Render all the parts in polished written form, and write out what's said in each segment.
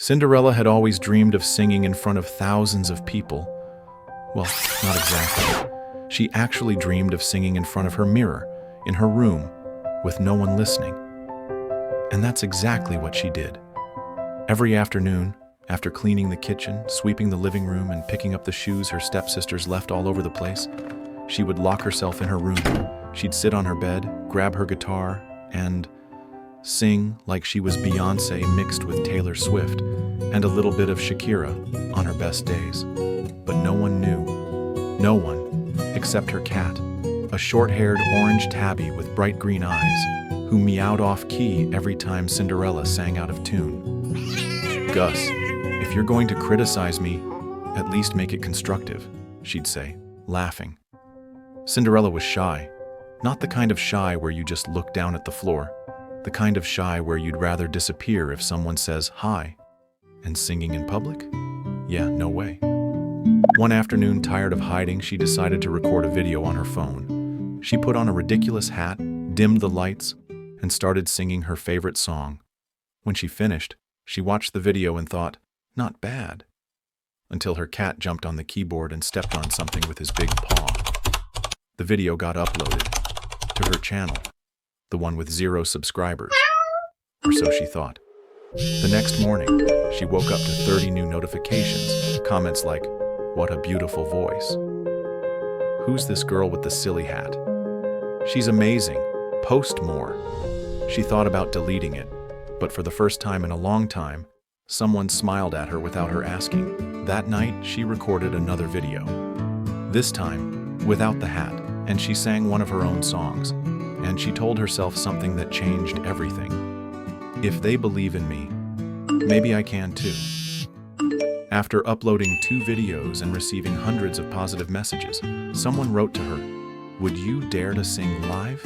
Cinderella had always dreamed of singing in front of thousands of people. Well, not exactly. She actually dreamed of singing in front of her mirror, in her room, with no one listening. And that's exactly what she did. Every afternoon, after cleaning the kitchen, sweeping the living room, and picking up the shoes her stepsisters left all over the place, she would lock herself in her room. She'd sit on her bed, grab her guitar, and sing like she was Beyoncé mixed with Taylor Swift and a little bit of Shakira on her best days. But no one knew. No one, except her cat, a short-haired orange tabby with bright green eyes, who meowed off-key every time Cinderella sang out of tune. "Gus, if you're going to criticize me, at least make it constructive," she'd say, laughing. Cinderella was shy. Not the kind of shy where you just look down at the floor. The kind of shy where you'd rather disappear if someone says hi. And singing in public? Yeah, no way. One afternoon, tired of hiding, she decided to record a video on her phone. She put on a ridiculous hat, dimmed the lights, and started singing her favorite song. When she finished, she watched the video and thought, not bad. Until her cat jumped on the keyboard and stepped on something with his big paw. The video got uploaded to her channel, the one with 0 subscribers, or so she thought. The next morning, she woke up to 30 new notifications, comments like, "What a beautiful voice." "Who's this girl with the silly hat?" "She's amazing. Post more." She thought about deleting it, but for the first time in a long time, someone smiled at her without her asking. That night, she recorded another video. This time, without the hat, and she sang one of her own songs. And she told herself something that changed everything. If they believe in me, maybe I can too. After uploading 2 videos and receiving hundreds of positive messages, someone wrote to her, "Would you dare to sing live?"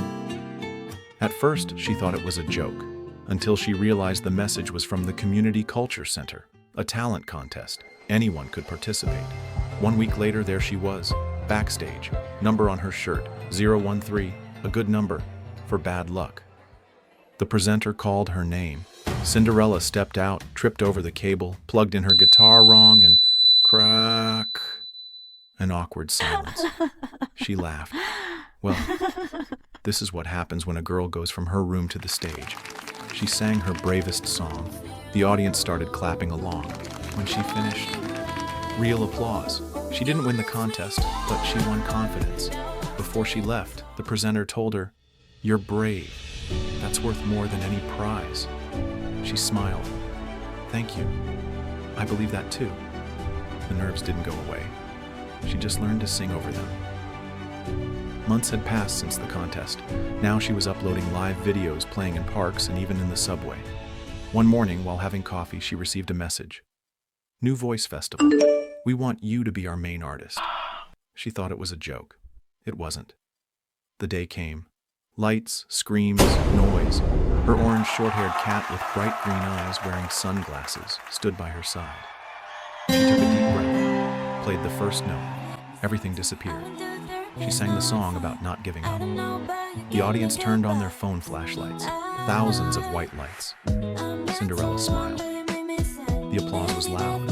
At first, she thought it was a joke, until she realized the message was from the Community Culture Center, a talent contest. Anyone could participate. 1 week later, there she was, backstage, number on her shirt, 013, a good number for bad luck. The presenter called her name. Cinderella stepped out, tripped over the cable, plugged in her guitar wrong, and crack. An awkward silence. She laughed. Well, this is what happens when a girl goes from her room to the stage. She sang her bravest song. The audience started clapping along. When she finished, real applause. She didn't win the contest, but she won confidence. Before she left, the presenter told her, "You're brave. That's worth more than any prize." She smiled. "Thank you. I believe that too." The nerves didn't go away. She just learned to sing over them. Months had passed since the contest. Now she was uploading live videos playing in parks and even in the subway. One morning, while having coffee, she received a message. "New Voice Festival. We want you to be our main artist." She thought it was a joke. It wasn't. The day came. Lights, screams, noise. Her orange short-haired cat with bright green eyes wearing sunglasses stood by her side. She took a deep breath, played the first note. Everything disappeared. She sang the song about not giving up. The audience turned on their phone flashlights, thousands of white lights. Cinderella smiled. The applause was loud.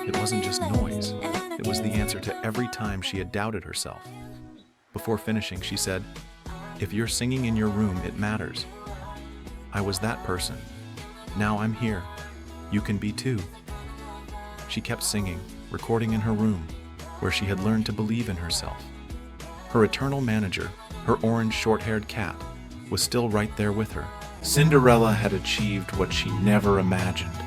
It wasn't just noise. It was the answer to every time she had doubted herself. Before finishing, she said, "If you're singing in your room, it matters. I was that person. Now I'm here. You can be too." She kept singing, recording in her room, where she had learned to believe in herself. Her eternal manager, her orange short-haired cat, was still right there with her. Cinderella had achieved what she never imagined.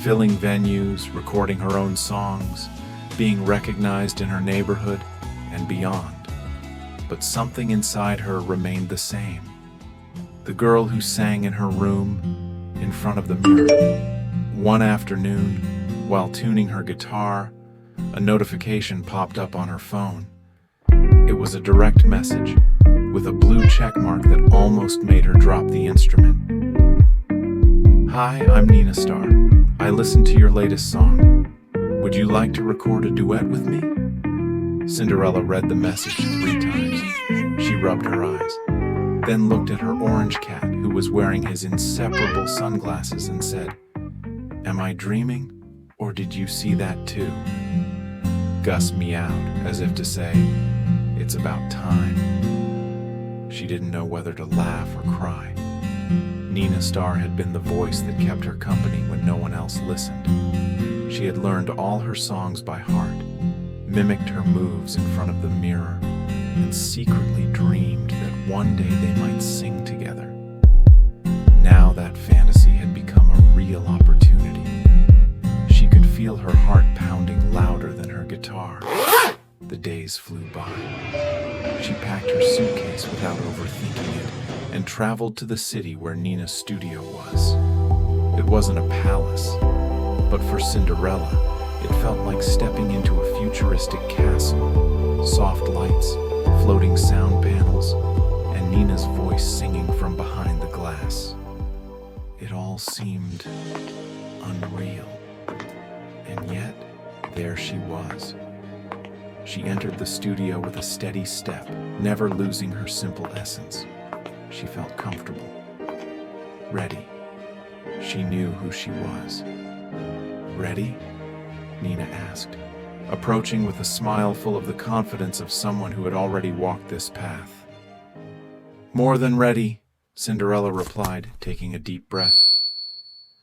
Filling venues, recording her own songs, being recognized in her neighborhood and beyond. But something inside her remained the same. The girl who sang in her room, in front of the mirror. One afternoon, while tuning her guitar, a notification popped up on her phone. It was a direct message, with a blue check mark that almost made her drop the instrument. "Hi, I'm Nina Star. I listened to your latest song. Would you like to record a duet with me?" Cinderella read the message 3 times. She rubbed her eyes, then looked at her orange cat who was wearing his inseparable sunglasses and said, Am I dreaming? Or did you see that too? Gus meowed, as if to say, it's about time. She didn't know whether to laugh or cry. Nina Starr had been the voice that kept her company when no one else listened. She had learned all her songs by heart, mimicked her moves in front of the mirror, and secretly dreamed that one day they might sing together. Now that fantasy had become a real opportunity. She could feel her heart pounding louder than her guitar. The days flew by. She packed her suitcase without overthinking it and traveled to the city where Nina's studio was. It wasn't a palace, but for Cinderella, it felt like stepping into a futuristic castle. Soft lights, floating sound panels, and Nina's voice singing from behind the glass. It all seemed unreal. And yet, there she was. She entered the studio with a steady step, never losing her simple essence. She felt comfortable, ready. She knew who she was. Ready? Nina asked, approaching with a smile full of the confidence of someone who had already walked this path. More than ready, Cinderella replied, taking a deep breath.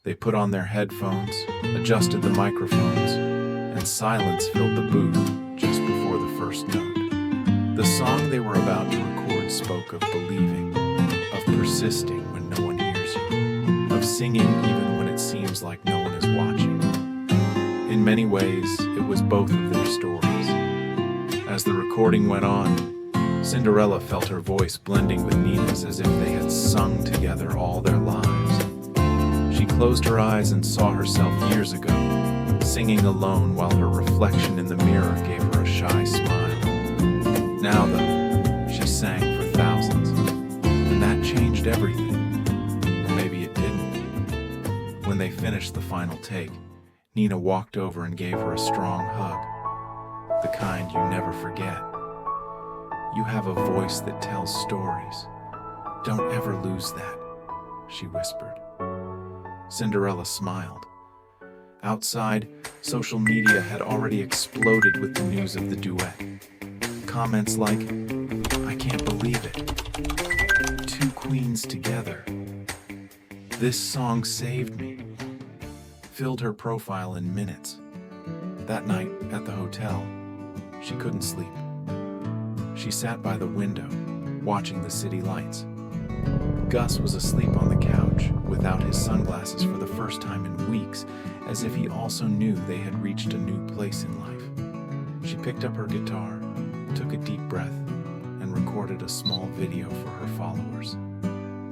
They put on their headphones, adjusted the microphones, and silence filled the booth just before the first note. The song they were about to record spoke of believing, of persisting when no one hears you, of singing even when it seems like no one is watching. In many ways, it was both of their stories. As the recording went on, Cinderella felt her voice blending with Nina's as if they had sung together all their lives. She closed her eyes and saw herself years ago, singing alone while her reflection in the mirror gave her a shy smile. Now, though, she sang for thousands, and that changed everything. Or maybe it didn't. When they finished the final take, Nina walked over and gave her a strong hug, the kind you never forget. You have a voice that tells stories. Don't ever lose that, she whispered. Cinderella smiled. Outside, social media had already exploded with the news of the duet. Comments like, I can't believe it. Two queens together. This song saved me. Filled her profile in minutes. That night, at the hotel, she couldn't sleep. She sat by the window, watching the city lights. Gus was asleep on the couch, without his sunglasses for the first time in weeks, as if he also knew they had reached a new place in life. She picked up her guitar, took a deep breath, and recorded a small video for her followers.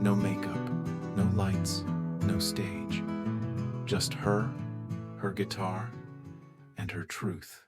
No makeup, no lights, no stage. Just her guitar, and her truth.